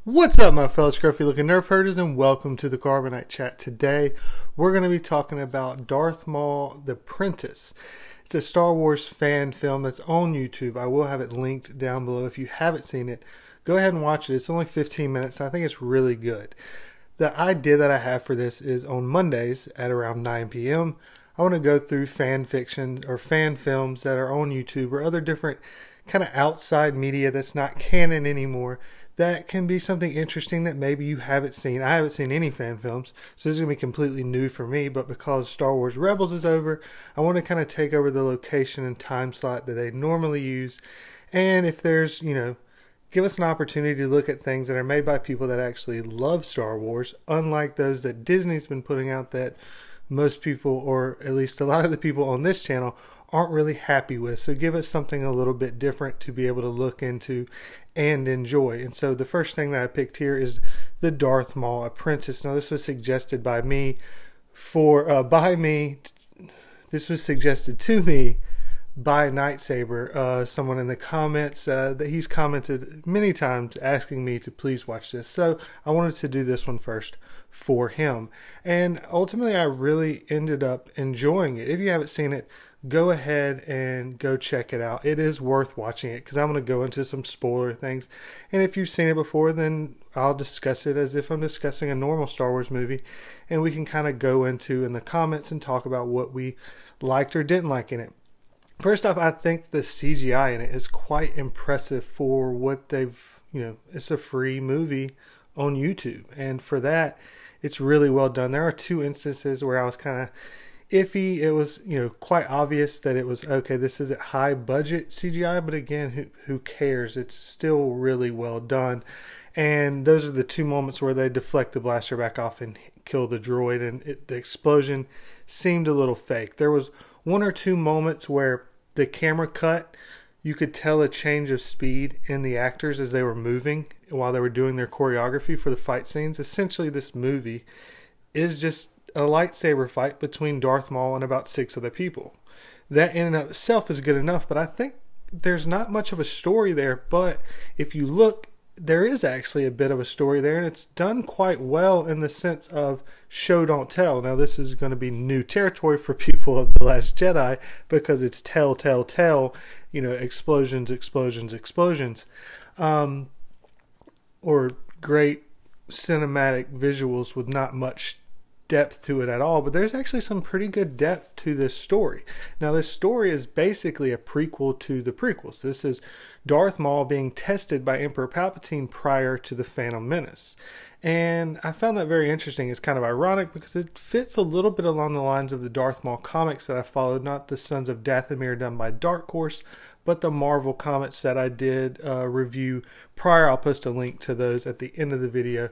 What's up, my fellow scruffy looking nerf herders, and welcome to the Carbonite Chat. Today we're going to be talking about Darth Maul, the Apprentice. It's a Star Wars fan film that's on YouTube. I will have it linked down below. If you haven't seen it, go ahead and watch it. It's only 15 minutes. I think it's really good. The idea that I have for this is on Mondays at around 9 p.m. I want to go through fan fiction or fan films that are on YouTube or other different kind of outside media that's not canon anymore. That can be something interesting that maybe you haven't seen. I haven't seen any fan films, so this is going to be completely new for me, but because Star Wars Rebels is over, I want to kind of take over the location and time slot that they normally use. And if there's, give us an opportunity to look at things that are made by people that actually love Star Wars, unlike those that Disney's been putting out that most people, or at least a lot of the people on this channel, aren't really happy with. So give us something a little bit different to be able to look into and enjoy. And so the first thing that I picked here is the Darth Maul Apprentice. Now this was suggested by me this was suggested to me by Nightsaber, someone in the comments that he's commented many times asking me to please watch this. So I wanted to do this one first for him. And ultimately I really ended up enjoying it. If you haven't seen it, go ahead and go check it out. It is worth watching it because I'm going to go into some spoiler things. And if you've seen it before, then I'll discuss it as if I'm discussing a normal Star Wars movie. And we can kind of go into in the comments and talk about what we liked or didn't like in it. First off, I think the CGI in it is quite impressive for what they've, it's a free movie on YouTube. And for that, it's really well done. There are two instances where I was kind of iffy. It was, quite obvious that it was, okay, this isn't high budget CGI, but again, who cares? It's still really well done. And those are the two moments where they deflect the blaster back off and kill the droid, and the explosion seemed a little fake. There was one or two moments where the camera cut, you could tell a change of speed in the actors as they were moving while they were doing their choreography for the fight scenes. Essentially, this movie is just a lightsaber fight between Darth Maul and about 6 other people. That in and of itself is good enough, but I think there's not much of a story there. But if you look, there is actually a bit of a story there, and it's done quite well in the sense of show don't tell. Now this is going to be new territory for people of The Last Jedi because it's tell, explosions, or great cinematic visuals with not much depth to it at all. But there's actually some pretty good depth to this story. Now this story is basically a prequel to the prequels. This is Darth Maul being tested by Emperor Palpatine prior to the Phantom Menace. And I found that very interesting. It's kind of ironic because it fits a little bit along the lines of the Darth Maul comics that I followed, not the Sons of Dathomir done by Dark Horse, but the Marvel comics that I did review prior. I'll post a link to those at the end of the video.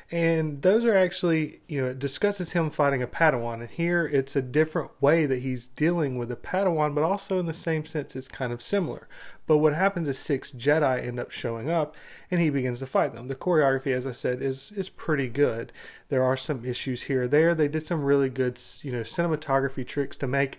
And those are actually, it discusses him fighting a Padawan. And here it's a different way that he's dealing with a Padawan, but also in the same sense it's kind of similar. But what happens is 6 Jedi end up showing up and he begins to fight them. The choreography, as I said, is pretty good. There are some issues here or there. They did some really good, cinematography tricks to make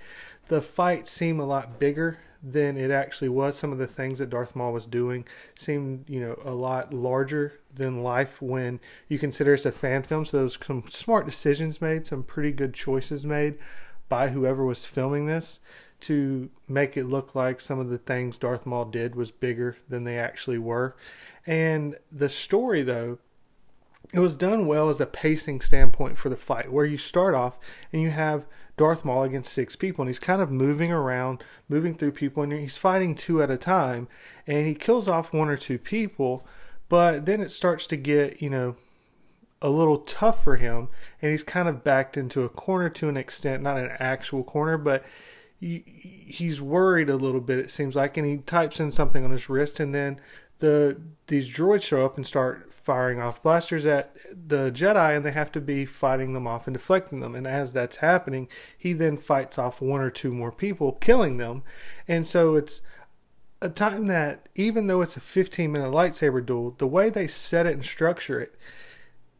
the fight seem a lot bigger than it actually was. Some of the things that Darth Maul was doing seemed, a lot larger than life when you consider it's a fan film. So there was some smart decisions made, some pretty good choices made by whoever was filming this to make it look like some of the things Darth Maul did was bigger than they actually were. And the story, though, it was done well as a pacing standpoint for the fight, where you start off and you have Darth Maul against 6 people, and he's kind of moving around, moving through people, and he's fighting 2 at a time, and he kills off 1 or 2 people, but then it starts to get, a little tough for him, and he's kind of backed into a corner to an extent, not an actual corner, but he's worried a little bit, it seems like, and he types in something on his wrist, and then these droids show up and start firing off blasters at the Jedi, and they have to be fighting them off and deflecting them. And as that's happening, he then fights off 1 or 2 more people, killing them. And so it's a time that, even though it's a 15-minute lightsaber duel, the way they set it and structure it,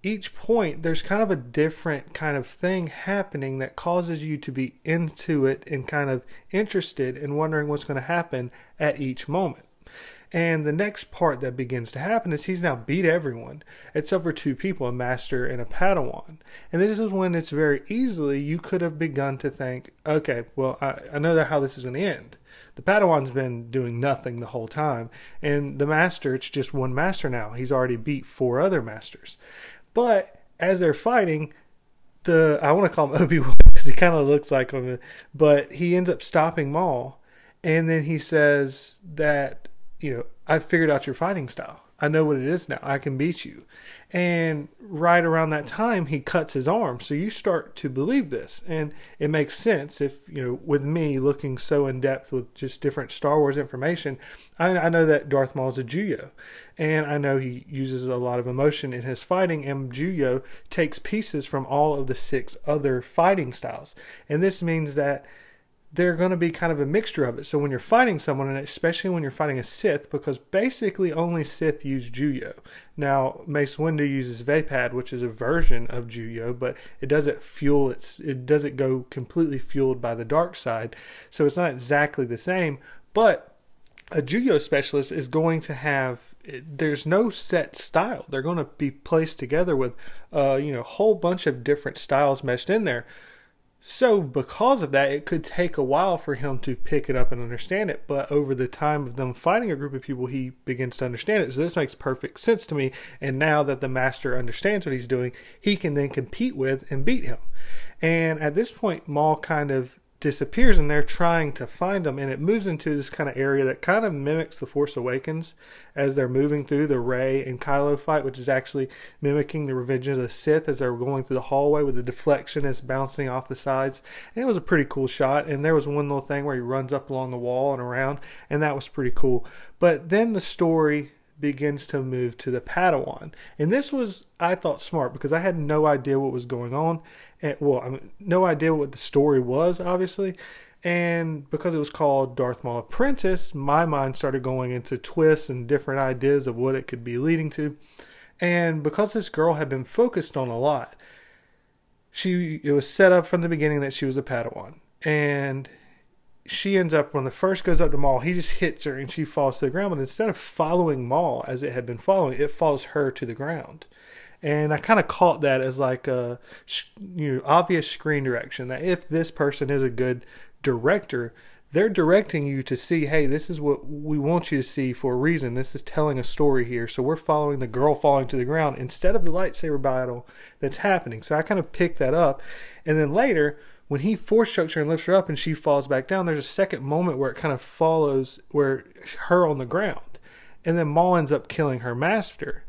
each point there's kind of a different kind of thing happening that causes you to be into it and kind of interested in wondering what's going to happen at each moment. And the next part that begins to happen is he's now beat everyone except for two people, a master and a Padawan. And this is when it's very easily you could have begun to think, okay, well, I know that how this is going to end. The Padawan's been doing nothing the whole time. And the master, it's just one master now. He's already beat 4 other masters. But as they're fighting, I want to call him Obi-Wan because he kind of looks like him, but he ends up stopping Maul. And then he says that, I've figured out your fighting style. I know what it is now. I can beat you. And right around that time, he cuts his arm. So you start to believe this. And it makes sense if, with me looking so in depth with just different Star Wars information, I know that Darth Maul is a Juyo. And I know he uses a lot of emotion in his fighting. And Juyo takes pieces from all of the 6 other fighting styles. And this means that they're going to be kind of a mixture of it. So when you're fighting someone, and especially when you're fighting a Sith, because basically only Sith use Juyo. Now, Mace Windu uses Vapad, which is a version of Juyo, but it doesn't it doesn't go completely fueled by the dark side. So it's not exactly the same, but a Juyo specialist is going to have, there's no set style. They're going to be placed together with, a whole bunch of different styles meshed in there. So because of that, it could take a while for him to pick it up and understand it. But over the time of them fighting a group of people, he begins to understand it. So this makes perfect sense to me. And now that the master understands what he's doing, he can then compete with and beat him. And at this point, Maul kind of disappears and they're trying to find him. And it moves into this kind of area that kind of mimics The Force Awakens as they're moving through the Rey and Kylo fight, which is actually mimicking the Revenge of the Sith as they're going through the hallway with the deflection is bouncing off the sides. And it was a pretty cool shot. And there was one little thing where he runs up along the wall and around, and that was pretty cool. But then the story begins to move to the Padawan. And this was, I thought, smart because I had no idea what was going on. And, no idea what the story was, obviously. And because it was called Darth Maul Apprentice, my mind started going into twists and different ideas of what it could be leading to. And because this girl had been focused on a lot, it was set up from the beginning that she was a Padawan. And she ends up, when the first goes up to Maul, he just hits her and she falls to the ground. But instead of following Maul as it had been following, it follows her to the ground. And I kind of caught that as like a obvious screen direction, that if this person is a good director, they're directing you to see, hey, this is what we want you to see for a reason. This is telling a story here. So we're following the girl falling to the ground instead of the lightsaber battle that's happening. So I kind of picked that up. And then later, when he force chokes her and lifts her up and she falls back down, there's a second moment where it kind of follows where her on the ground. And then Maul ends up killing her master.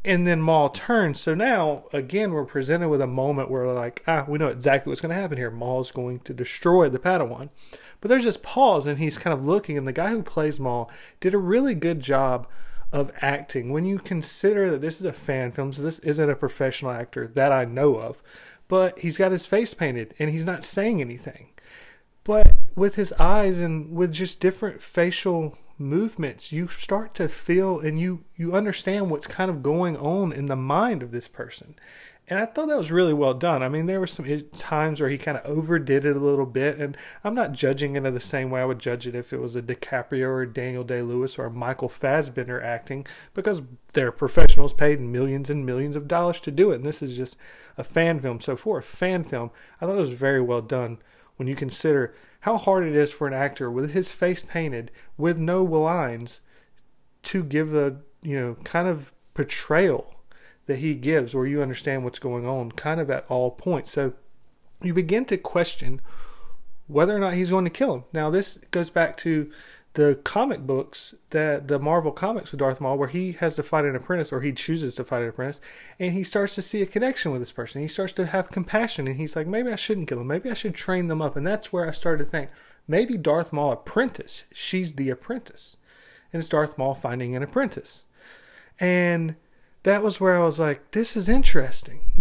And then Maul turns. So now, again, we're presented with a moment where we're like, we know exactly what's going to happen here. Maul's going to destroy the Padawan. But there's this pause, and he's kind of looking, and the guy who plays Maul did a really good job of acting. When you consider that this is a fan film, so this isn't a professional actor that I know of, but he's got his face painted, and he's not saying anything. But with his eyes and with just different facial movements, you start to feel and you understand what's kind of going on in the mind of this person. And I thought that was really well done. I mean, there were some times where he kind of overdid it a little bit, and I'm not judging it in the same way I would judge it if it was a DiCaprio or a Daniel Day-Lewis or a Michael Fassbender acting, because they're professionals paid millions and millions of dollars to do it, and this is just a fan film. So for a fan film, I thought it was very well done when you consider how hard it is for an actor with his face painted, with no lines, to give a, kind of portrayal that he gives where you understand what's going on kind of at all points. So you begin to question whether or not he's going to kill him. Now this goes back to the comic books, the Marvel comics with Darth Maul, where he has to fight an apprentice, or he chooses to fight an apprentice, and he starts to see a connection with this person. He starts to have compassion, and he's like, maybe I shouldn't kill him. Maybe I should train them up. And that's where I started to think, maybe Darth Maul Apprentice, she's the apprentice. And it's Darth Maul finding an apprentice. And that was where I was like, this is interesting.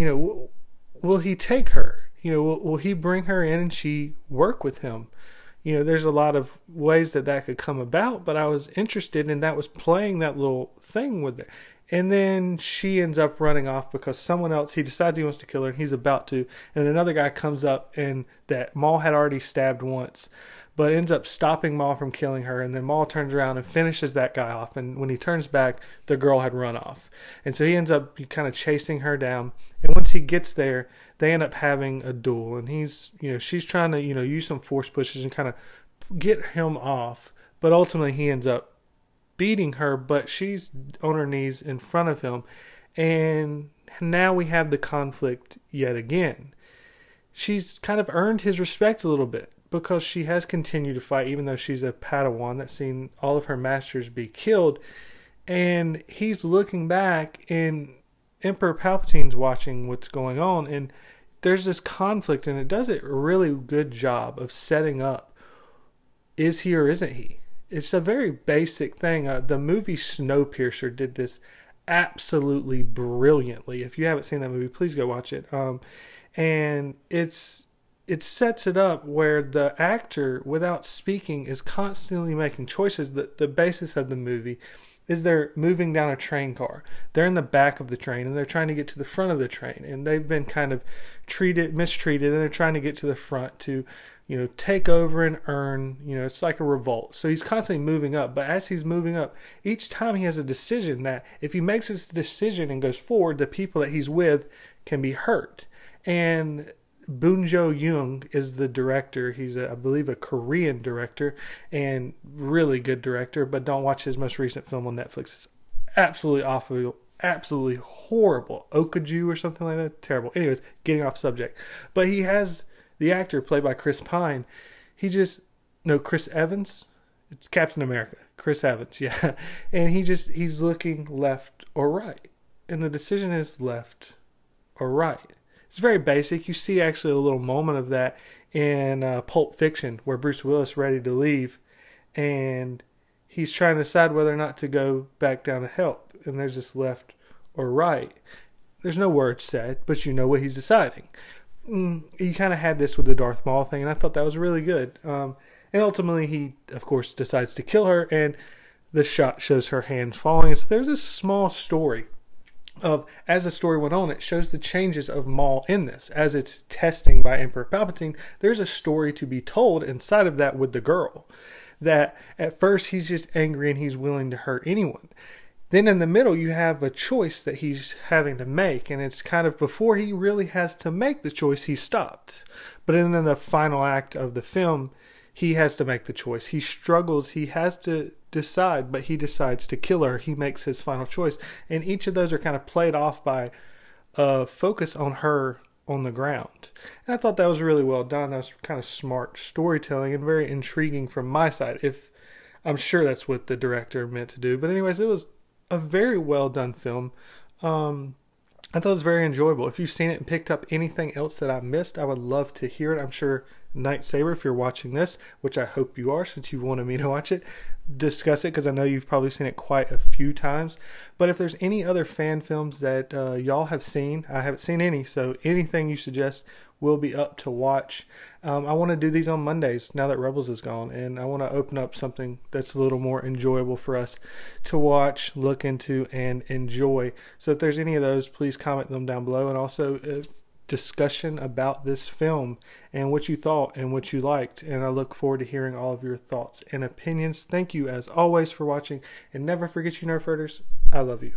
Will he take her? Will he bring her in and she work with him? There's a lot of ways that could come about, but I was interested in that, was playing that little thing with it. And then she ends up running off because someone else, he decides he wants to kill her and he's about to. And another guy comes up and that Maul had already stabbed once, but ends up stopping Maul from killing her. And then Maul turns around and finishes that guy off. And when he turns back, the girl had run off. And so he ends up kind of chasing her down. And once he gets there, they end up having a duel. And she's trying to, use some force pushes and kind of get him off. But ultimately he ends up beating her, but she's on her knees in front of him. And now we have the conflict yet again. She's kind of earned his respect a little bit because she has continued to fight, even though she's a Padawan that's seen all of her masters be killed. And he's looking back, and Emperor Palpatine's watching what's going on, and there's this conflict, and it does a really good job of setting up, is he or isn't he? It's a very basic thing. The movie Snowpiercer did this absolutely brilliantly. If you haven't seen that movie, please go watch it. And it sets it up where the actor, without speaking, is constantly making choices. The basis of the movie is they're moving down a train car. They're in the back of the train, and they're trying to get to the front of the train. And they've been kind of mistreated, and they're trying to get to the front to take over and earn, it's like a revolt. So he's constantly moving up, but as he's moving up, each time he has a decision that if he makes this decision and goes forward, the people that he's with can be hurt. And Boon Jo-young is the director. He's, I believe, a Korean director and really good director, but don't watch his most recent film on Netflix. It's absolutely awful, absolutely horrible. Okaju or something like that. Terrible. Anyways, getting off subject. But he has the actor played by Chris Pine. Chris Evans. It's Captain America. Chris Evans, yeah. And he's looking left or right. And the decision is left or right. It's very basic. You see actually a little moment of that in Pulp Fiction where Bruce Willis is ready to leave and he's trying to decide whether or not to go back down to help. And there's this left or right. There's no words said, but you know what he's deciding. You kind of had this with the Darth Maul thing, and I thought that was really good. And ultimately, he, of course, decides to kill her, and the shot shows her hands falling. And so there's this small story of, as the story went on, it shows the changes of Maul in this. As it's testing by Emperor Palpatine, there's a story to be told inside of that with the girl. That at first, he's just angry and he's willing to hurt anyone. Then in the middle, you have a choice that he's having to make. And it's kind of before he really has to make the choice, he stopped. But in the final act of the film, he has to make the choice. He struggles. He has to decide, but he decides to kill her. He makes his final choice. And each of those are kind of played off by a focus on her on the ground. And I thought that was really well done. That was kind of smart storytelling and very intriguing from my side. If I'm sure that's what the director meant to do. But anyways, it was a very well done film. I thought it was very enjoyable. If you've seen it and picked up anything else that I missed, I would love to hear it. I'm sure Night Saber, if you're watching this, which I hope you are since you wanted me to watch it, discuss it because I know you've probably seen it quite a few times. But if there's any other fan films that y'all have seen, I haven't seen any, so anything you suggest will be up to watch. I want to do these on Mondays now that Rebels is gone, and I want to open up something that's a little more enjoyable for us to watch, look into, and enjoy. So if there's any of those, please comment them down below, and also discussion about this film and what you thought and what you liked. And I look forward to hearing all of your thoughts and opinions. Thank you as always for watching, and never forget, you Nerf herders, I love you.